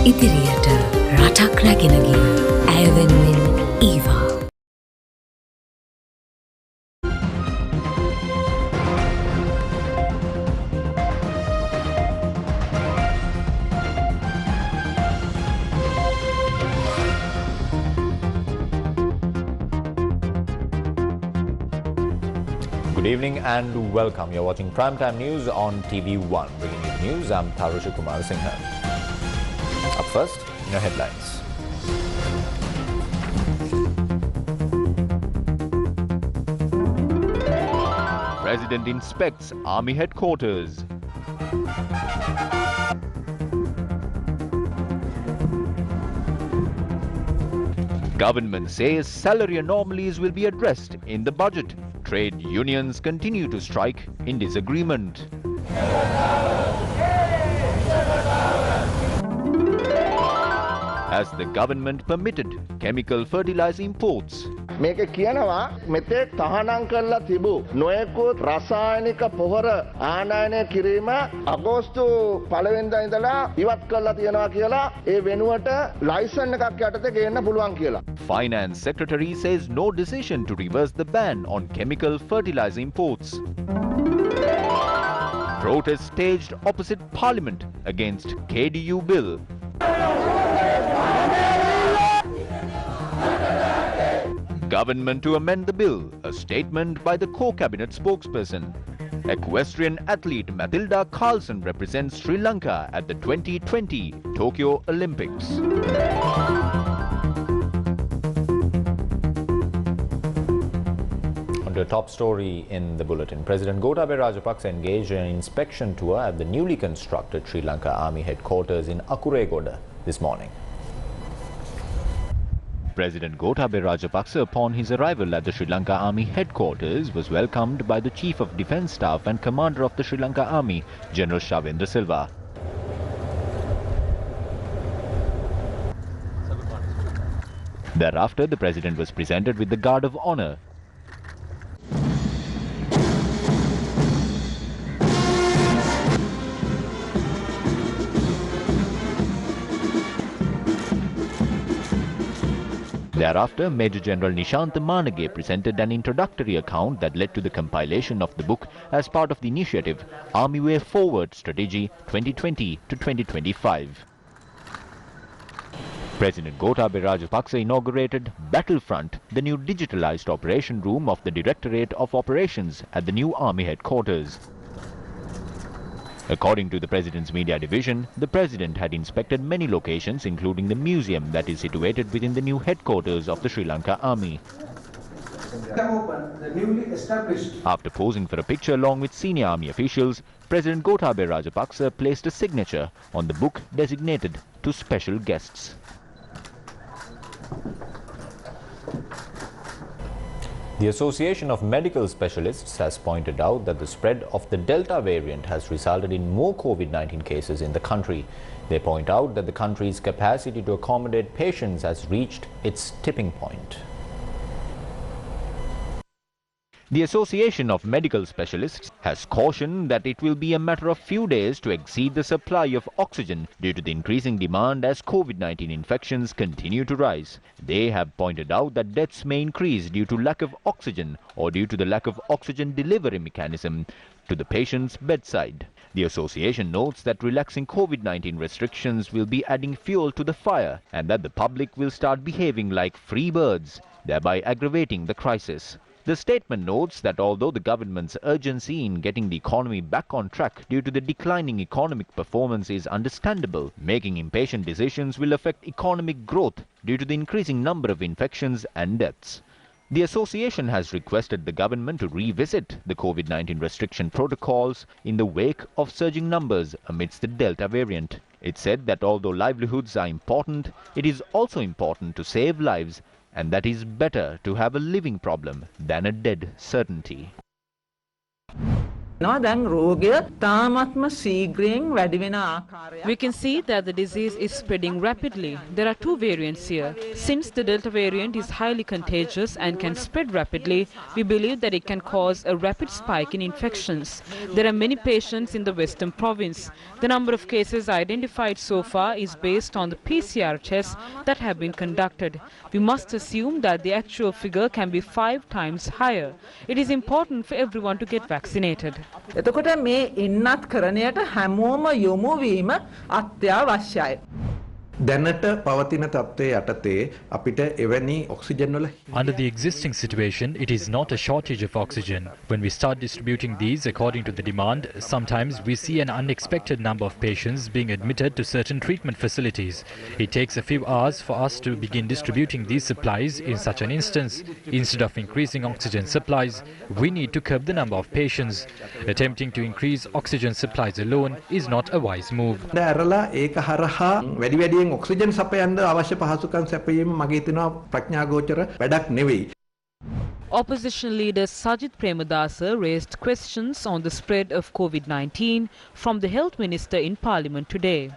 ඉදිරියට රටක් රැගෙන ගිය ඇය වෙනුවෙන් ඊවා. Good evening and welcome. You're watching Primetime News on TV1. Bringing you news, I'm Tharusha Kumar Singha. Up first, in your headlines. President inspects Army headquarters. Government says salary anomalies will be addressed in the budget. Trade unions continue to strike in disagreement. Has the government permitted chemical fertilizer imports? මේක කියනවා මෙතෙක් තහනම් කරලා තිබූ නොයෙකුත් රසායනික පොහොර ආනයනය කිරීම අගෝස්තු 1 වෙනිදා ඉඳලා ඉවත් කරලා තියෙනවා කියලා ඒ වෙනුවට ලයිසන් එකක් යටතේ ගේන්න පුළුවන් කියලා. Finance Secretary says no decision to reverse the ban on chemical fertilizer imports. Protest staged opposite Parliament against KDU bill. Government to amend the bill, a statement by the core cabinet spokesperson. Equestrian athlete Matilda Carlson represents Sri Lanka at the 2020 Tokyo Olympics. On to a top story in the bulletin. President Gotabaya Rajapaksa engaged in an inspection tour at the newly constructed Sri Lanka Army headquarters in Akuregoda this morning. President Gotabaya Rajapaksa, upon his arrival at the Sri Lanka Army headquarters, was welcomed by the Chief of Defence Staff and Commander of the Sri Lanka Army, General Shavendra Silva. Thereafter, the President was presented with the Guard of Honour. Thereafter, Major General Nishant Manage presented an introductory account that led to the compilation of the book as part of the initiative Army Way Forward Strategy 2020 to 2025. President Gotabaya Rajapaksa inaugurated Battlefront, the new digitalized operation room of the Directorate of Operations at the new Army headquarters. According to the President's media division, the President had inspected many locations, including the museum that is situated within the new headquarters of the Sri Lanka Army. After posing for a picture along with senior Army officials, President Gotabaya Rajapaksa placed a signature on the book designated to special guests. The Association of Medical Specialists has pointed out that the spread of the Delta variant has resulted in more COVID-19 cases in the country. They point out that the country's capacity to accommodate patients has reached its tipping point. The Association of Medical Specialists has cautioned that it will be a matter of few days to exceed the supply of oxygen due to the increasing demand as COVID-19 infections continue to rise. They have pointed out that deaths may increase due to lack of oxygen or due to the lack of oxygen delivery mechanism to the patient's bedside. The association notes that relaxing COVID-19 restrictions will be adding fuel to the fire and that the public will start behaving like free birds, thereby aggravating the crisis. The statement notes that although the government's urgency in getting the economy back on track due to the declining economic performance is understandable, making impatient decisions will affect economic growth due to the increasing number of infections and deaths. The association has requested the government to revisit the COVID-19 restriction protocols in the wake of surging numbers amidst the Delta variant. It said that although livelihoods are important, it is also important to save lives, and that is better to have a living problem than a dead certainty. We can see that the disease is spreading rapidly. There are two variants here. Since the Delta variant is highly contagious and can spread rapidly, we believe that it can cause a rapid spike in infections. There are many patients in the Western province. The number of cases identified so far is based on the PCR tests that have been conducted. We must assume that the actual figure can be 5 times higher. It is important for everyone to get vaccinated. Under the existing situation, it is not a shortage of oxygen. When we start distributing these according to the demand, sometimes we see an unexpected number of patients being admitted to certain treatment facilities. It takes a few hours for us to begin distributing these supplies in such an instance. Instead of increasing oxygen supplies, we need to curb the number of patients. Attempting to increase oxygen supplies alone is not a wise move. Oxygen සපයන්න අවශ්‍ය පහසුකම් සැපයීම මගේ හිතෙනවා ප්‍රඥාගෝචර වැඩක් නෙවෙයි. Opposition leader Sajid Premadasa raised questions on the spread of COVID-19 from the health minister in parliament today.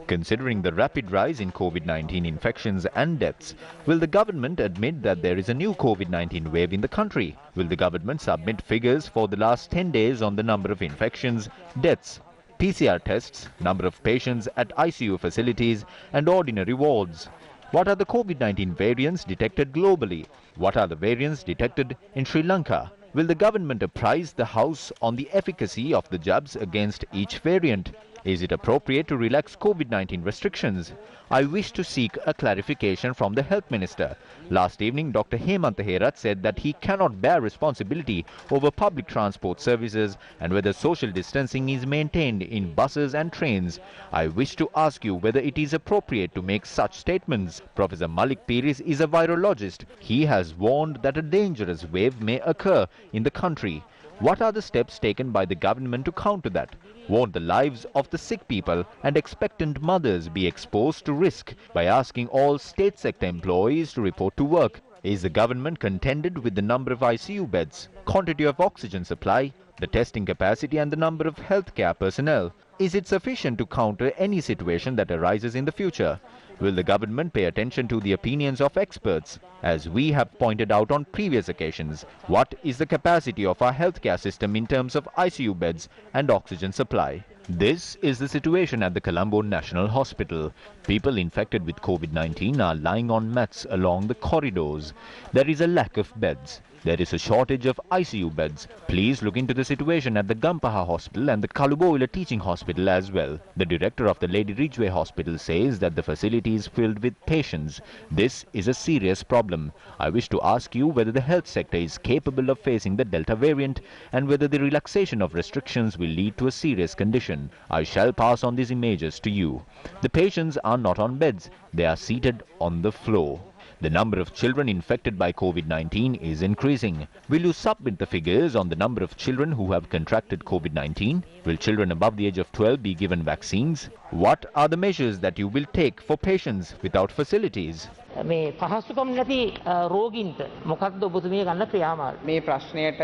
Considering the rapid rise in COVID-19 infections and deaths, will the government admit that there is a new COVID-19 wave in the country? Will the government submit figures for the last 10 days on the number of infections, deaths, PCR tests, number of patients at ICU facilities and ordinary wards? What are the COVID-19 variants detected globally? What are the variants detected in Sri Lanka? Will the government apprise the House on the efficacy of the jabs against each variant? Is it appropriate to relax COVID-19 restrictions? I wish to seek a clarification from the Health Minister. Last evening, Dr. Hemantha Herath said that he cannot bear responsibility over public transport services and whether social distancing is maintained in buses and trains. I wish to ask you whether it is appropriate to make such statements. Professor Malik Piris is a virologist. He has warned that a dangerous wave may occur in the country. What are the steps taken by the government to counter that? Won't the lives of the sick people and expectant mothers be exposed to risk by asking all state sector employees to report to work? Is the government contented with the number of ICU beds, quantity of oxygen supply, the testing capacity and the number of healthcare personnel? Is it sufficient to counter any situation that arises in the future? Will the government pay attention to the opinions of experts? As we have pointed out on previous occasions, what is the capacity of our healthcare system in terms of ICU beds and oxygen supply? This is the situation at the Colombo National Hospital. People infected with COVID-19 are lying on mats along the corridors. There is a lack of beds. There is a shortage of ICU beds. Please look into the situation at the Gampaha Hospital and the Kaluboila Teaching Hospital as well. The director of the Lady Ridgeway Hospital says that the facility is filled with patients. This is a serious problem. I wish to ask you whether the health sector is capable of facing the Delta variant and whether the relaxation of restrictions will lead to a serious condition. I shall pass on these images to you. The patients are not on beds. They are seated on the floor. The number of children infected by COVID-19 is increasing. Will you submit the figures on the number of children who have contracted COVID-19? Will children above the age of 12 be given vaccines? What are the measures that you will take for patients without facilities? මේ පහසුකම් නැති රෝගීන්ට මොකක්ද ඔබතුමිය ගන්න ක්‍රියාමාර්ගය? මේ ප්‍රශ්නයට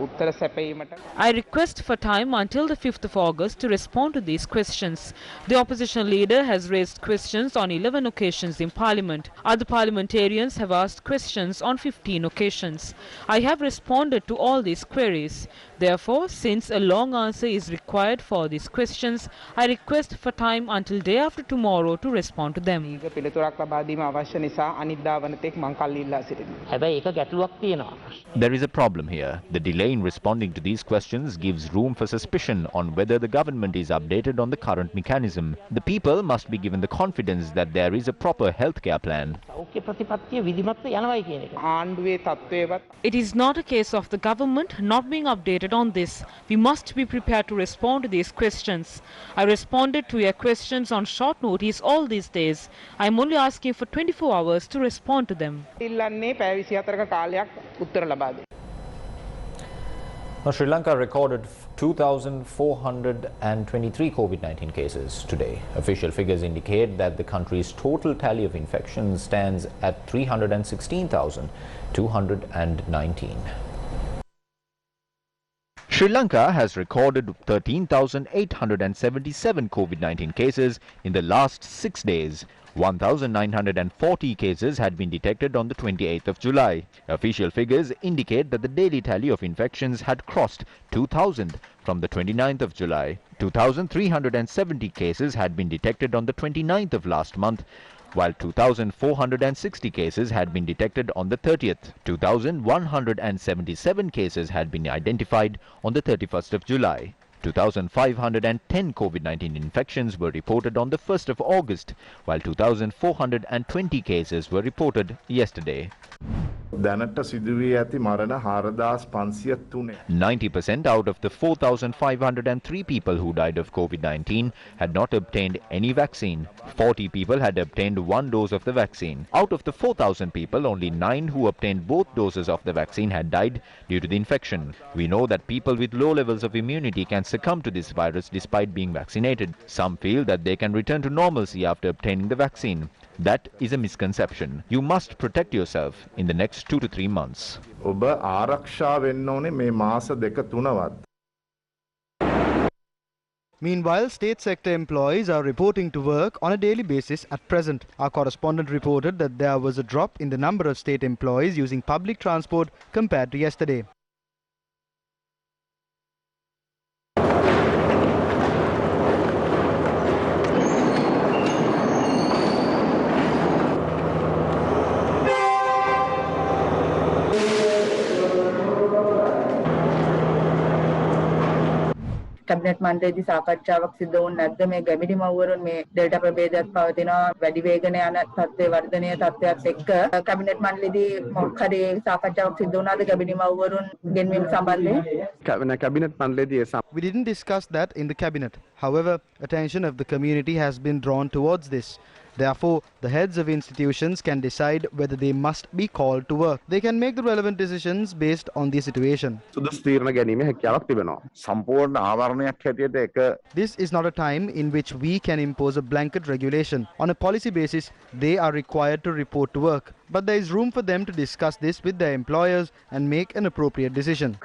උත්තර සැපයීමට I request for time until the 5th of August to respond to these questions. The opposition leader has raised questions on 11 occasions in Parliament. Other parliamentarians have asked questions on 15 occasions. I have responded to all these queries. Therefore, since a long answer is required for these questions, I request for time until day after tomorrow to respond to them. There is a problem here. The delay in responding to these questions gives room for suspicion on whether the government is updated on the current mechanism. The people must be given the confidence that there is a proper healthcare plan. It is not a case of the government not being updated on this. We must be prepared to respond to these questions. I responded to your questions on short notice all these days. I am only asking for 24 hours to respond to them. Now, Sri Lanka recorded 2,423 COVID-19 cases today. Official figures indicate that the country's total tally of infections stands at 316,219. Sri Lanka has recorded 13,877 COVID-19 cases in the last 6 days. 1,940 cases had been detected on the 28th of July. Official figures indicate that the daily tally of infections had crossed 2,000 from the 29th of July. 2,370 cases had been detected on the 29th of last month, while 2,460 cases had been detected on the 30th. 2,177 cases had been identified on the 31st of July. 2,510 COVID-19 infections were reported on the 1st of August, while 2,420 cases were reported yesterday. 90% out of the 4,503 people who died of COVID-19 had not obtained any vaccine. 40 people had obtained one dose of the vaccine. Out of the 4,000 people, only 9 who obtained both doses of the vaccine had died due to the infection. We know that people with low levels of immunity can succumb to this virus despite being vaccinated. Some feel that they can return to normalcy after obtaining the vaccine. That is a misconception. You must protect yourself in the next 2 to 3 months. Meanwhile, state sector employees are reporting to work on a daily basis at present. Our correspondent reported that there was a drop in the number of state employees using public transport compared to yesterday. Cabinet मंडळी साकච්ඡාවක් සිද්ධ වුණ නැද්ද මේ ගැමිණි මව්වරුන් මේ delta ප්‍රභේදයක් පවතිනවා වැඩි වේගන යන තත්ත්වයේ වර්ධනය තත්ත්වයක් එක්ක कैबिनेट मंडळीදී මොකක් හරි සාකච්ඡාවක් සිද්ධ වුණාද ගැමිණි මව්වරුන් ගෙන්වීම සම්බන්ධයෙන්? We didn't discuss that in the cabinet. However, attention of the community has been drawn towards this. Therefore, the heads of institutions can decide whether they must be called to work. They can make the relevant decisions based on the situation. This is not a time in which we can impose a blanket regulation. On a policy basis, they are required to report to work. But there is room for them to discuss this with their employers and make an appropriate decision.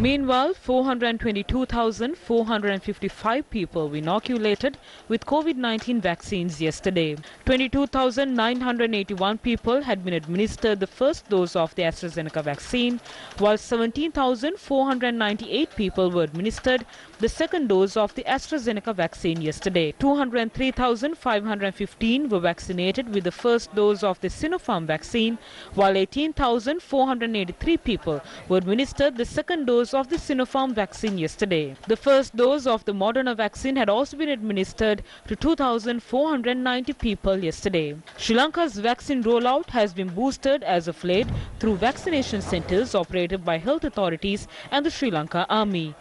Meanwhile, 422,455 people were inoculated with COVID-19 vaccines yesterday. 22,981 people had been administered the first dose of the AstraZeneca vaccine, while 17,498 people were administered the second dose of the AstraZeneca vaccine yesterday. 203,515 were vaccinated with the first dose of the Sinopharm vaccine, while 18,483 people were administered the second dose of the Sinopharm vaccine yesterday. The first dose of the Moderna vaccine had also been administered to 2,490 people yesterday. Sri Lanka's vaccine rollout has been boosted as of late through vaccination centres operated by health authorities and the Sri Lanka Army.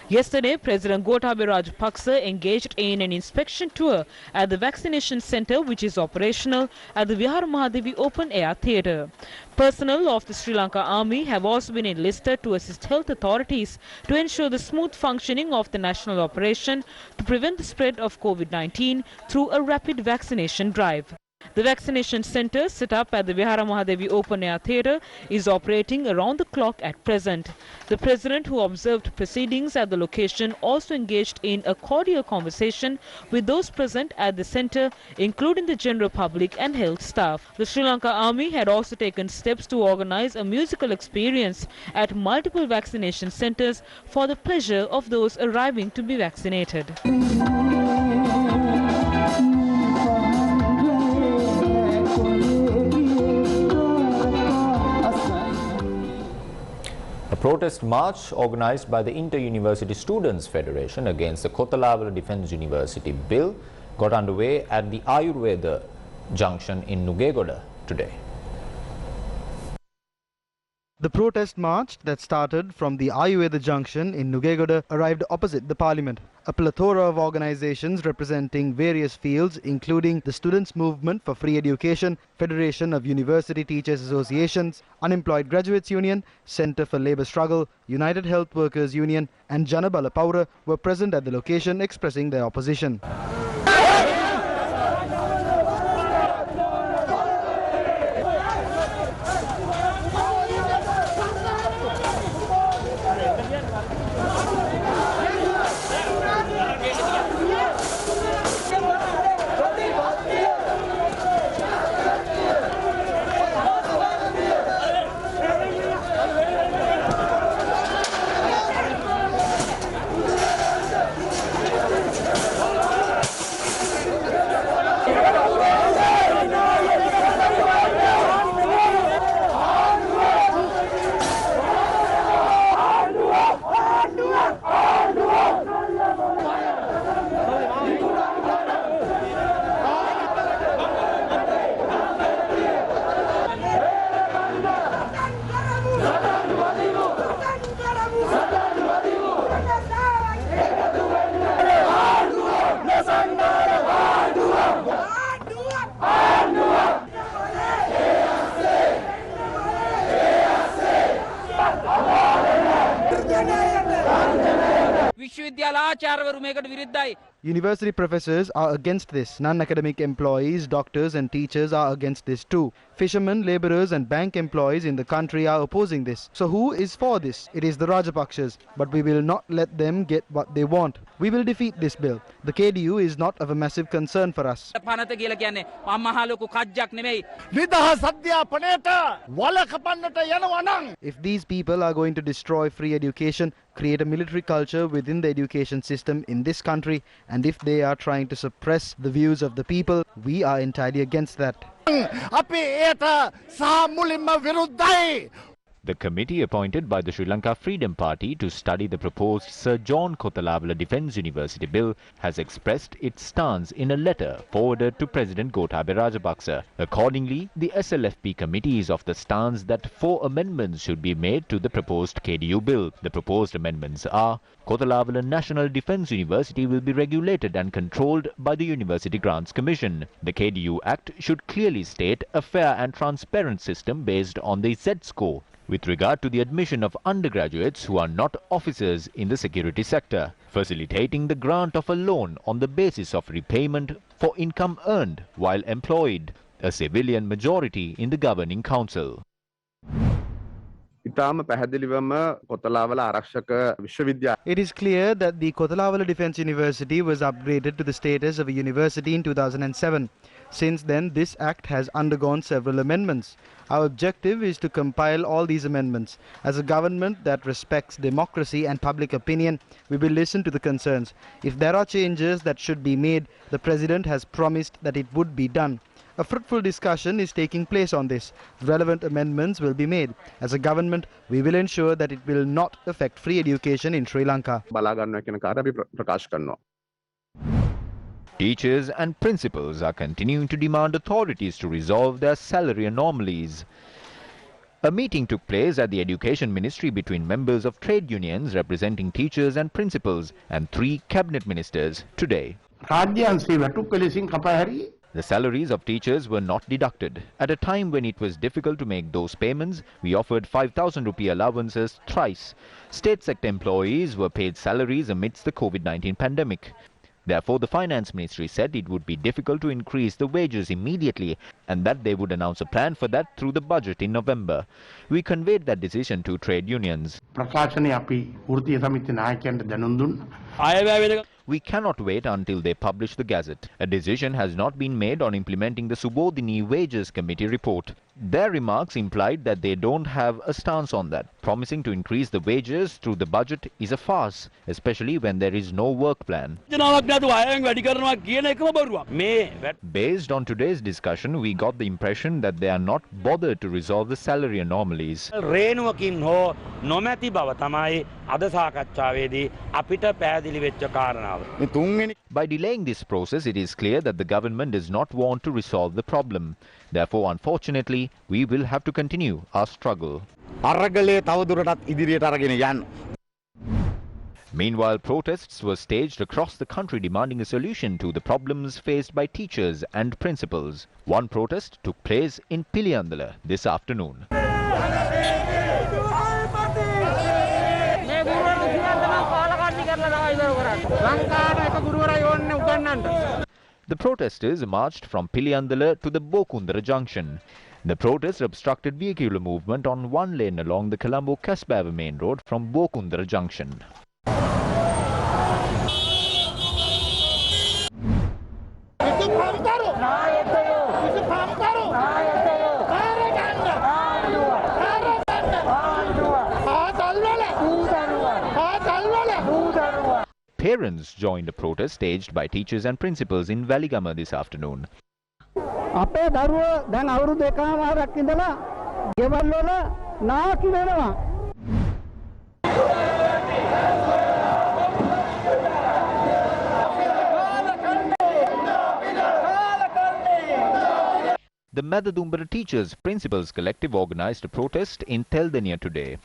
Yesterday, President Gotabaya Rajapaksa engaged in an inspection tour at the vaccination centre, which is operational at the Vihara Mahadevi Open Air Theatre. Personnel of the Sri Lanka Army have also been enlisted to assist health authorities to ensure the smooth functioning of the national operation to prevent the spread of COVID-19 through a rapid vaccination drive. The vaccination centre set up at the Vihara Mahadevi Open Air Theatre is operating around the clock at present. The President, who observed proceedings at the location, also engaged in a cordial conversation with those present at the centre, including the general public and health staff. The Sri Lanka Army had also taken steps to organise a musical experience at multiple vaccination centres for the pleasure of those arriving to be vaccinated. A protest march organised by the Inter-University Students' Federation against the Kothalawala Defence University bill got underway at the Ayurveda junction in Nugegoda today. The protest march that started from the Ayurveda junction in Nugegoda arrived opposite the parliament. A plethora of organizations representing various fields, including the Students' Movement for Free Education, Federation of University Teachers Associations, Unemployed Graduates Union, Centre for Labour Struggle, United Health Workers Union and Janabala Paura were present at the location expressing their opposition. University professors are against this. Non-academic employees, doctors and teachers are against this too. Fishermen, labourers and bank employees in the country are opposing this. So who is for this? It is the Rajapakshas. But we will not let them get what they want. We will defeat this bill. The KDU is not of a massive concern for us. If these people are going to destroy free education, create a military culture within the education system in this country, and if they are trying to suppress the views of the people, we are entirely against that. The committee appointed by the Sri Lanka Freedom Party to study the proposed Sir John Kotalawala Defence University Bill has expressed its stance in a letter forwarded to President Gotabaya Rajapaksa. Accordingly, the SLFP committee is of the stance that 4 amendments should be made to the proposed KDU bill. The proposed amendments are: Kotalawala National Defence University will be regulated and controlled by the University Grants Commission. The KDU Act should clearly state a fair and transparent system based on the Z-score with regard to the admission of undergraduates who are not officers in the security sector, facilitating the grant of a loan on the basis of repayment for income earned while employed, a civilian majority in the governing council. It is clear that the Kotalawala Defence University was upgraded to the status of a university in 2007. Since then, this act has undergone several amendments. Our objective is to compile all these amendments. As a government that respects democracy and public opinion, we will listen to the concerns. If there are changes that should be made, the President has promised that it would be done. A fruitful discussion is taking place on this. Relevant amendments will be made. As a government, we will ensure that it will not affect free education in Sri Lanka. Teachers and principals are continuing to demand authorities to resolve their salary anomalies. A meeting took place at the Education Ministry between members of trade unions representing teachers and principals and 3 cabinet ministers today. The salaries of teachers were not deducted. At a time when it was difficult to make those payments, we offered 5,000 rupee allowances thrice. State sector employees were paid salaries amidst the COVID-19 pandemic. Therefore, the Finance Ministry said it would be difficult to increase the wages immediately and that they would announce a plan for that through the budget in November. We conveyed that decision to trade unions. We cannot wait until they publish the Gazette. A decision has not been made on implementing the Subodhini Wages Committee report. Their remarks implied that they don't have a stance on that. Promising to increase the wages through the budget is a farce, especially when there is no work plan. Based on today's discussion, we got the impression that they are not bothered to resolve the salary anomalies. By delaying this process, it is clear that the government does not want to resolve the problem. Therefore, unfortunately, we will have to continue our struggle. Meanwhile, protests were staged across the country demanding a solution to the problems faced by teachers and principals. One protest took place in Piliyandala this afternoon. The protesters marched from Piliyandala to the Bokundara junction. The protest obstructed vehicular movement on one lane along the Colombo-Casbah main road from Bokundara junction. Parents joined a protest staged by teachers and principals in Waligama this afternoon. The Madadumbara Teachers Principals Collective organized a protest in Teldania today.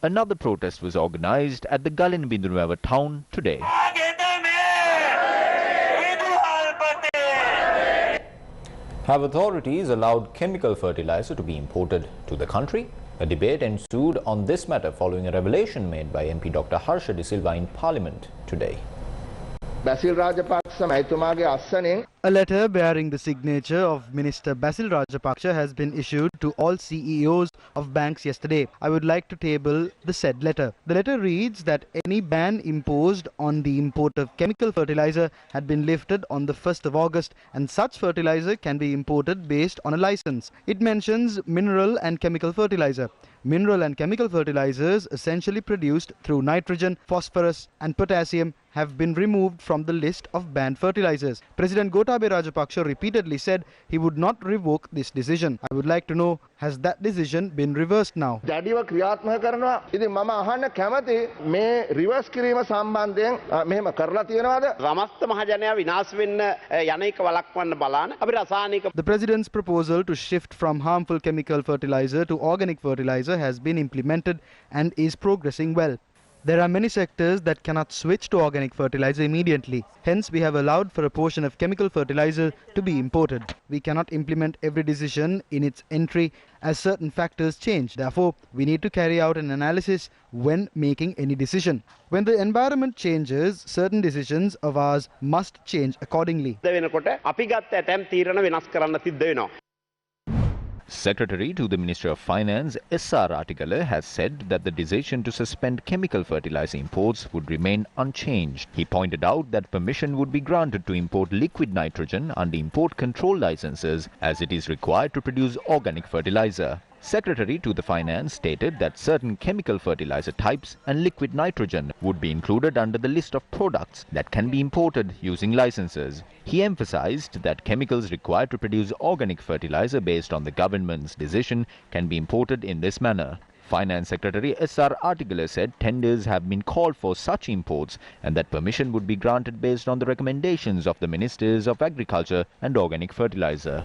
Another protest was organized at the Galinbindunuava town today. Have authorities allowed chemical fertilizer to be imported to the country? A debate ensued on this matter following a revelation made by MP Dr. Harsha De Silva in Parliament today. Basil Rajapaksa මැතිතුමාගේ අස්සනෙන් A letter bearing the signature of Minister Basil Rajapaksa has been issued to all CEOs of banks yesterday. I would like to table the said letter. The letter reads that any ban imposed on the import of chemical fertilizer had been lifted on the 1st of August, and such fertilizer can be imported based on a license. It mentions mineral and chemical fertilizer. Mineral and chemical fertilizers, essentially produced through nitrogen, phosphorus and potassium, have been removed from the list of banned fertilizers. President Gotabaya Rajapaksa repeatedly said he would not revoke this decision. I would like to know, has that decision been reversed now? දැඩිව ක්‍රියාත්මක කරනවා. ඉතින් මම අහන්න කැමති මේ reverse කිරීම සම්බන්ධයෙන් මෙහෙම කරලා තියෙනවද? සමස්ත මහජනයා විනාශ වෙන්න යන එක වළක්වන්න බලන්න අපි රසායනික. The President's proposal to shift from harmful chemical fertilizer to organic fertilizer has been implemented and is progressing well. There are many sectors that cannot switch to organic fertilizer immediately. Hence, we have allowed for a portion of chemical fertilizer to be imported. We cannot implement every decision in its entry as certain factors change. Therefore, we need to carry out an analysis when making any decision. When the environment changes, certain decisions of ours must change accordingly. Secretary to the Ministry of Finance, S.R. Artigala, has said that the decision to suspend chemical fertilizer imports would remain unchanged. He pointed out that permission would be granted to import liquid nitrogen under import control licenses, as it is required to produce organic fertilizer. Secretary to the Finance stated that certain chemical fertilizer types and liquid nitrogen would be included under the list of products that can be imported using licenses. He emphasized that chemicals required to produce organic fertilizer based on the government's decision can be imported in this manner. Finance Secretary S.R. Artigala said tenders have been called for such imports and that permission would be granted based on the recommendations of the Ministers of Agriculture and Organic Fertilizer.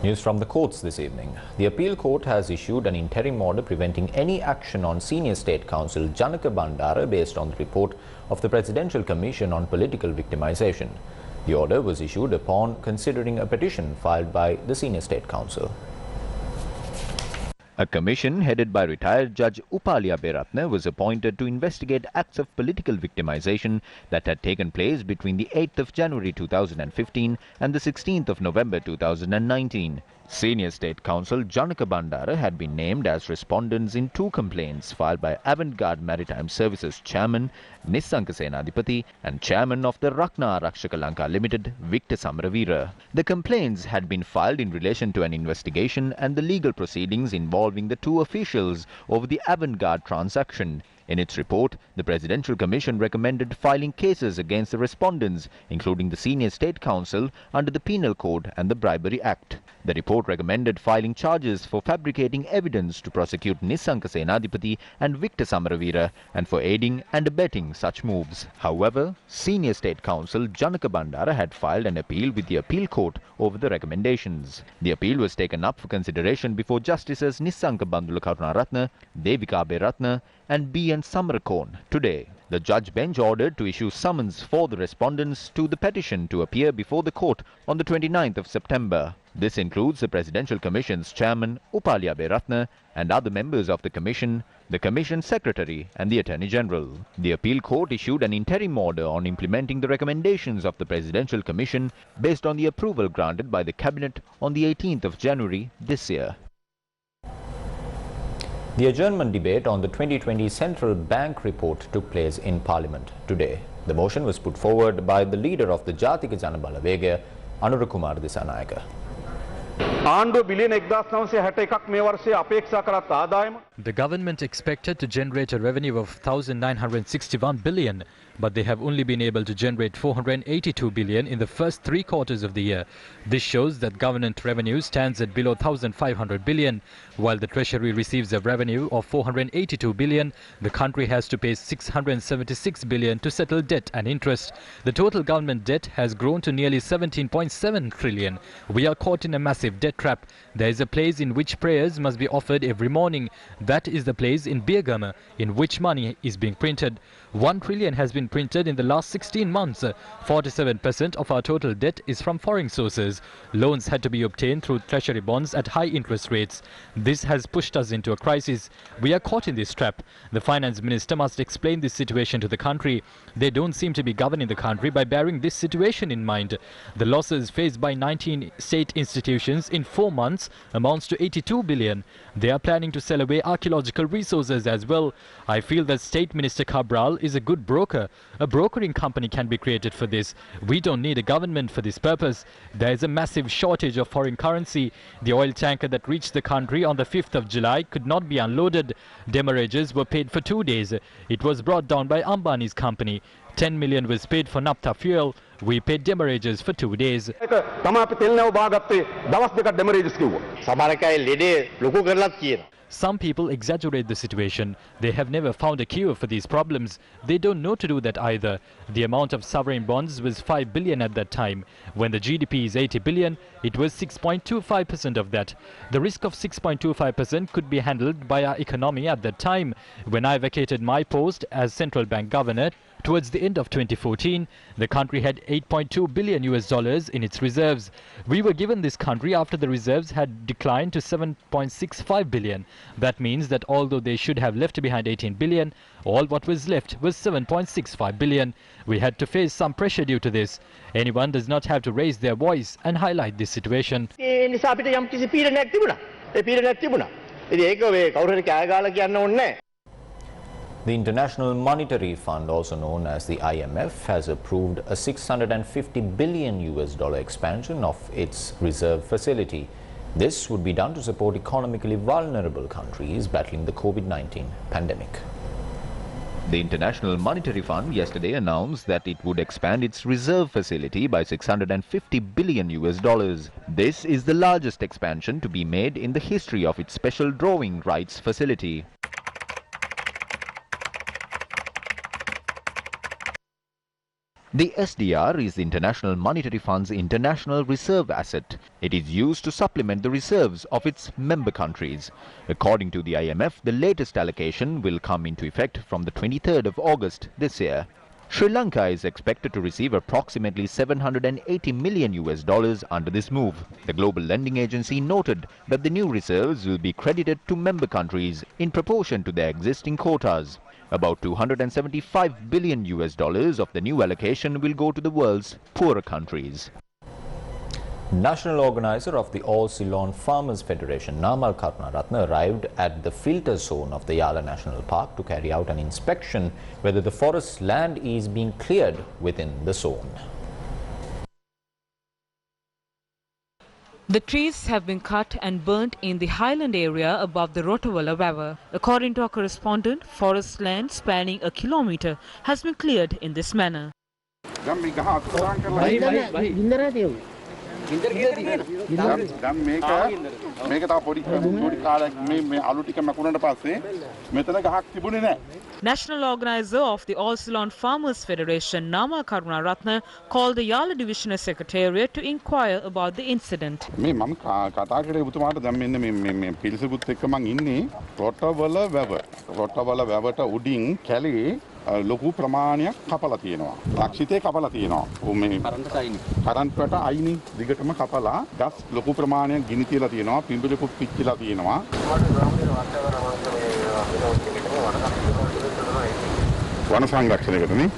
News from the courts this evening. The appeal court has issued an interim order preventing any action on Senior State Counsel Janaka Bandara based on the report of the Presidential Commission on Political Victimization. The order was issued upon considering a petition filed by the Senior State Counsel. A commission headed by retired Judge Upali Aberatne was appointed to investigate acts of political victimization that had taken place between the 8th of January 2015 and the 16th of November 2019. Senior State Counsel Janaka Bandara had been named as respondents in 2 complaints filed by Avant-Garde Maritime Services Chairman Nissanka Senadipati and Chairman of the Rakna Arakshaka Lanka Limited Victor Samravira. The complaints had been filed in relation to an investigation and the legal proceedings involving the 2 officials over the Avant-Garde transaction. In its report, the Presidential Commission recommended filing cases against the respondents, including the Senior State Counsel, under the Penal Code and the Bribery Act. The report recommended filing charges for fabricating evidence to prosecute Nissanka Senadipati and Victor Samravira and for aiding and abetting such moves. However, Senior State Counsel Janaka Bandara had filed an appeal with the appeal court over the recommendations. The appeal was taken up for consideration before Justices Nissanka Bandula Karunaratne, Devika Aberatne and B.N. Samrakon today. The judge bench ordered to issue summons for the respondents to the petition to appear before the court on the 29th of September. This includes the Presidential Commission's chairman, Upali Aberatne, and other members of the Commission, the Commission Secretary and the Attorney General. The appeal court issued an interim order on implementing the recommendations of the Presidential Commission based on the approval granted by the Cabinet on the 18th of January this year. The adjournment debate on the 2020 Central Bank report took place in Parliament today. The motion was put forward by the leader of the Jatika Jana Balawegaya, Anura Kumar Disanayaka. The government expected to generate a revenue of 1,961 billion, but they have only been able to generate 482 billion in the first 3 quarters of the year. This shows that government revenue stands at below 1,500 billion. While the Treasury receives a revenue of 482 billion, the country has to pay 676 billion to settle debt and interest. The total government debt has grown to nearly 17.7 trillion. We are caught in a massive debt trap. There is a place in which prayers must be offered every morning. That is the place in Birgama, in which money is being printed. 1 trillion has been been printed in the last 16 months. 47% of our total debt is from foreign sources. Loans had to be obtained through treasury bonds at high interest rates. This has pushed us into a crisis. We are caught in this trap. The finance minister must explain this situation to the country. They don't seem to be governing the country by bearing this situation in mind. The losses faced by 19 state institutions in 4 months amounts to 82 billion. They are planning to sell away archaeological resources as well. I feel that State Minister Cabral is a good broker. A brokering company can be created for this. We don't need a government for this purpose. There is a massive shortage of foreign currency. The oil tanker that reached the country on the 5th of July could not be unloaded. Demurrages were paid for 2 days. It was brought down by Ambani's company. 10 million was paid for naphtha fuel. We paid demurrages for 2 days. Some people exaggerate the situation. They have never found a cure for these problems. They don't know to do that either. The amount of sovereign bonds was 5 billion at that time. When the GDP is 80 billion, it was 6.25% of that. The risk of 6.25% could be handled by our economy at that time. When I vacated my post as central bank governor, towards the end of 2014, the country had $8.2 billion in its reserves. We were given this country after the reserves had declined to 7.65 billion. That means that although they should have left behind 18 billion, all what was left was 7.65 billion. We had to face some pressure due to this. Anyone does not have to raise their voice and highlight this situation. The International Monetary Fund, also known as the IMF, has approved a $650 billion expansion of its reserve facility. This would be done to support economically vulnerable countries battling the COVID-19 pandemic. The International Monetary Fund yesterday announced that it would expand its reserve facility by $650 billion. This is the largest expansion to be made in the history of its special drawing rights facility. The SDR is the International Monetary Fund's international reserve asset. It is used to supplement the reserves of its member countries. According to the IMF, the latest allocation will come into effect from the 23rd of August this year. Sri Lanka is expected to receive approximately $780 million under this move. The Global Lending Agency noted that the new reserves will be credited to member countries in proportion to their existing quotas. About $275 billion of the new allocation will go to the world's poorer countries. National organizer of the All Ceylon Farmers Federation, Namal Karunaratne, arrived at the filter zone of the Yala National Park to carry out an inspection whether the forest land is being cleared within the zone. The trees have been cut and burnt in the highland area above the Rotawala River. According to our correspondent, forest land spanning a kilometre has been cleared in this manner. National organizer of the All Ceylon Farmers Federation, Nama Karunaratne, called the Yala Divisional Secretariat to inquire about the incident. ලොකු ප්‍රමාණයක් කපලා තියෙනවා. රක්ෂිතේ කපලා තියෙනවා. මේ current වලට අයිනි දිගටම කපලා ගස් ලොකු ප්‍රමාණයක් ගිනි තියලා තියෙනවා. පිඹිලකුත් පිච්චිලා තියෙනවා. වන සංරක්ෂණයකටනේ.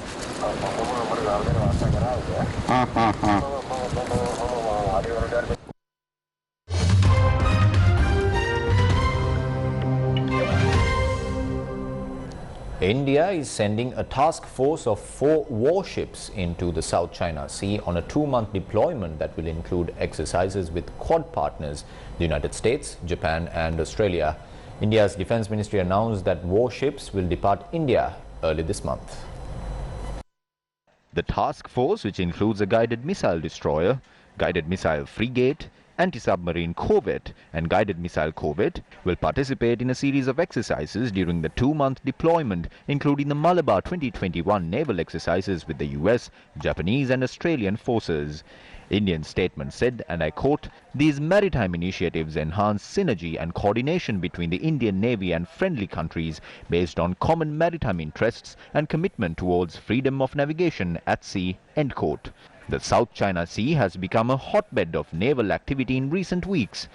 India is sending a task force of 4 warships into the South China Sea on a 2-month deployment that will include exercises with Quad partners, the United States, Japan and Australia. India's Defence Ministry announced that warships will depart India early this month. The task force, which includes a guided missile destroyer, guided missile frigate, anti-submarine corvette and guided missile corvette, will participate in a series of exercises during the 2-month deployment, including the Malabar 2021 naval exercises with the US, Japanese and Australian forces. Indian statement said, and I quote, "These maritime initiatives enhance synergy and coordination between the Indian Navy and friendly countries based on common maritime interests and commitment towards freedom of navigation at sea," end quote. The South China Sea has become a hotbed of naval activity in recent weeks.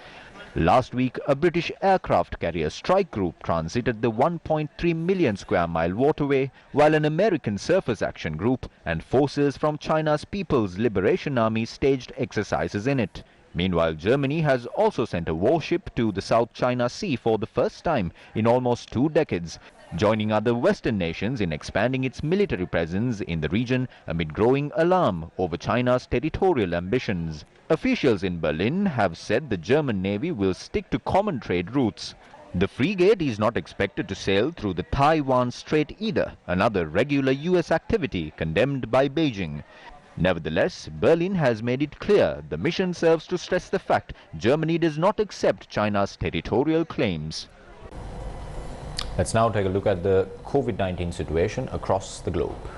Last week, a British aircraft carrier strike group transited the 1.3 million square mile waterway, while an American surface action group and forces from China's People's Liberation Army staged exercises in it. Meanwhile, Germany has also sent a warship to the South China Sea for the first time in almost 2 decades, joining other Western nations in expanding its military presence in the region amid growing alarm over China's territorial ambitions. Officials in Berlin have said the German Navy will stick to common trade routes. The frigate is not expected to sail through the Taiwan Strait either, another regular US activity condemned by Beijing. Nevertheless, Berlin has made it clear the mission serves to stress the fact Germany does not accept China's territorial claims. Let's now take a look at the COVID-19 situation across the globe.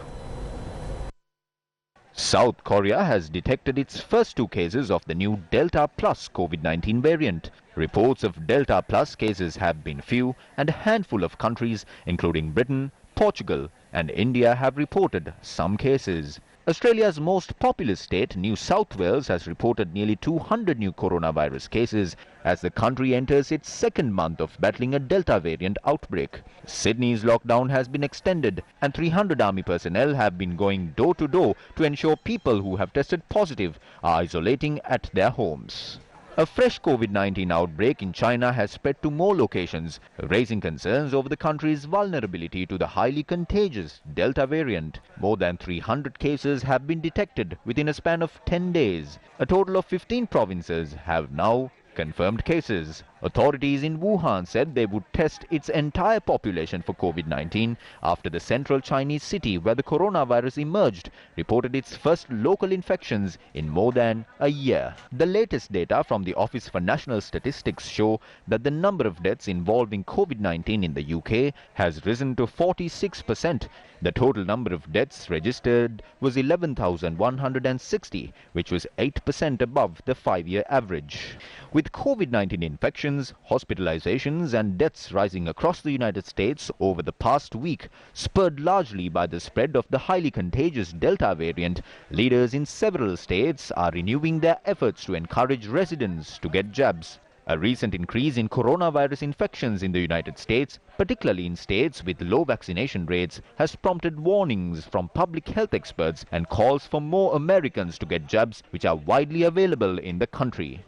South Korea has detected its first 2 cases of the new Delta Plus COVID-19 variant. Reports of Delta Plus cases have been few, and a handful of countries, including Britain, Portugal, and India, have reported some cases. Australia's most populous state, New South Wales, has reported nearly 200 new coronavirus cases as the country enters its second month of battling a Delta variant outbreak. Sydney's lockdown has been extended, and 300 army personnel have been going door to door to ensure people who have tested positive are isolating at their homes. A fresh COVID-19 outbreak in China has spread to more locations, raising concerns over the country's vulnerability to the highly contagious Delta variant. More than 300 cases have been detected within a span of 10 days. A total of 15 provinces have now confirmed cases. Authorities in Wuhan said they would test its entire population for COVID-19 after the central Chinese city where the coronavirus emerged reported its first local infections in more than a year. The latest data from the Office for National Statistics show that the number of deaths involving COVID-19 in the UK has risen to 46%. The total number of deaths registered was 11,160, which was 8% above the 5-year average. With COVID-19 infections, hospitalizations and deaths rising across the United States over the past week, spurred largely by the spread of the highly contagious Delta variant, leaders in several states are renewing their efforts to encourage residents to get jabs. A recent increase in coronavirus infections in the United States, particularly in states with low vaccination rates, has prompted warnings from public health experts and calls for more Americans to get jabs which are widely available in the country.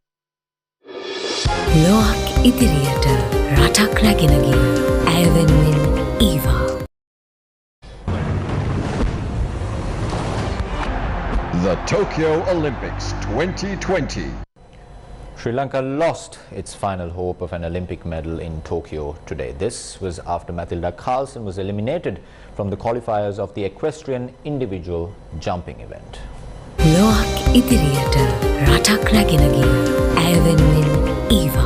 ලොවක් ඉදිරියට රටක් රැගෙන ගිය ඇය වෙනුවෙන් ඊවා. The Tokyo Olympics 2020. Sri Lanka lost its final hope of an Olympic medal in Tokyo today. This was after Matilda Carlsen was eliminated from the qualifiers of the equestrian individual jumping event. ලොවක් ඉදිරියට රටක් රැගෙන ගිය ඇය වෙනුවෙන් ඊවා.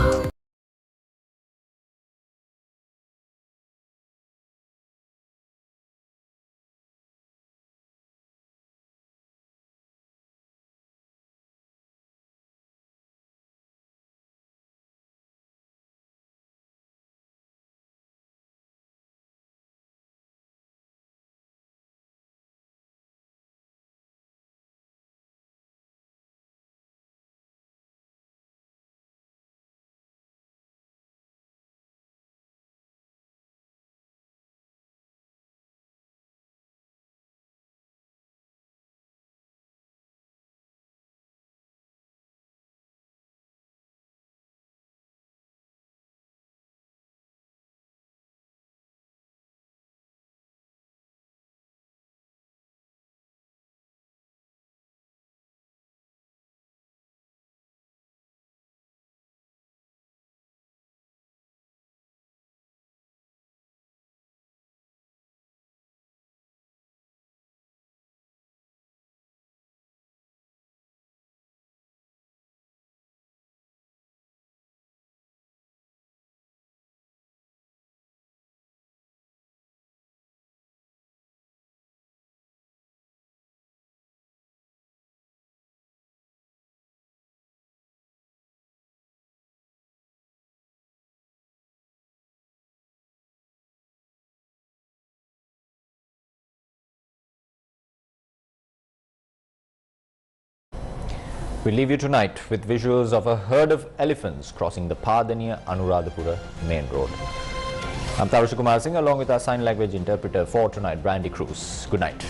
We leave you tonight with visuals of a herd of elephants crossing the Padaniya Anuradhapura main road. I'm Tarusha Kumar Singh along with our sign language interpreter for tonight, Brandy Cruz. Good night.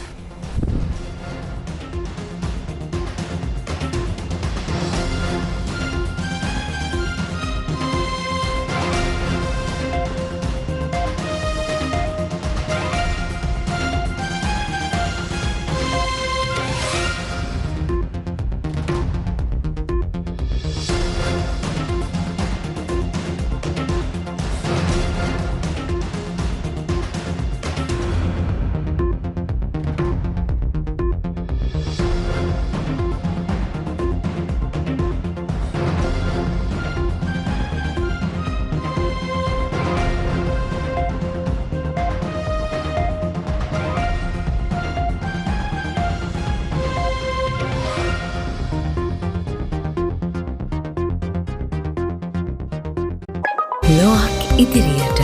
ලොවක් ඉදිරියට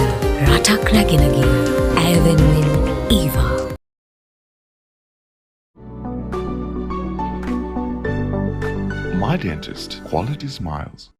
රටක් රැගෙන ගිය ඇය වෙනුවෙන් ඊවා. My Dentist. Quality Smiles.